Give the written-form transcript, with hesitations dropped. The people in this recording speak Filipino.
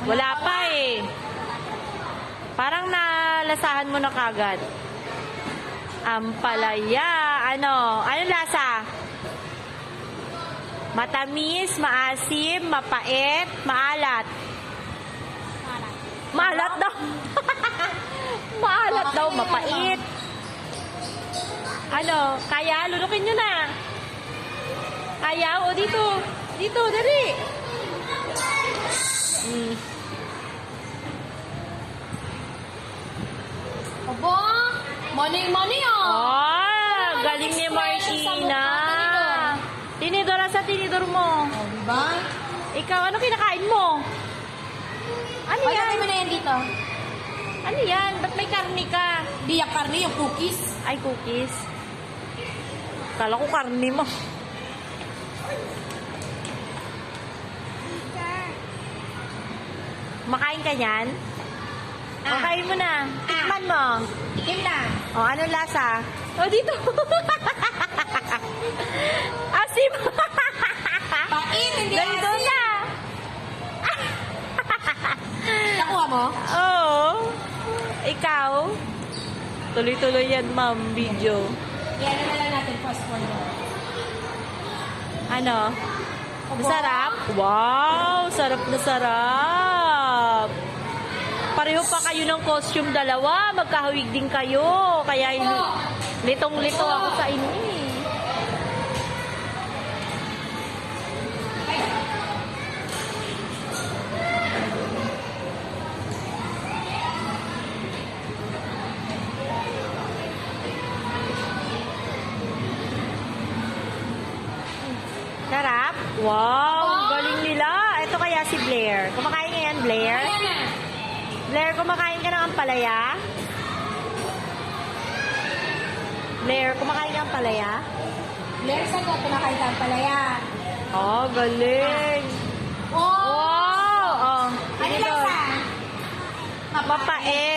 Wala pa eh. Parang nalasahan mo na kagad. Ampalaya. Anong lasa? Matamis, maasim, mapait, maalat. Maalat daw. Maalat daw, mapait. Kaya? Lunukin nyo na. Kaya? O, dito. Dito, dali. Aba, money Oh, galing ni Martina. Tinidor sa tinidor mo. Oh, diba? Ikaw, ano kinakain mo? Ano Ay, yan? lagay mo na yan dito. Ano yan? Ba't may karne ka? Di yung karne, yung cookies. Ay, cookies. Kala ko karne mo. Makain ka niyan? Makain mo na. Tikman mo. Tikim lang. O, anong lasa? O, dito. Asim. Pait, hindi Ganito asin. na. Nakuha mo? Oo. Ikaw? Tuloy-tuloy yan, ma'am, video. Yan na lang natin, fast forward. Ano? Opo. Masarap? Wow! Sarap na sarap! Pareho pa kayo ng costume dalawa. Magkahawig din kayo. Kaya litong-lito ako sa inyo eh. Sarap? Wow! Ang galing nila. Ito kaya si Blair. Kumakain nga yan, Blair? Ayan na. Blair, kumakain ka ng ampalaya? Blair, kumakain ka ng ampalaya? Blair, saan ka pinakain ka palaya? Oh, galing. Oh! Wow! Oh, Ano lasa? mapait.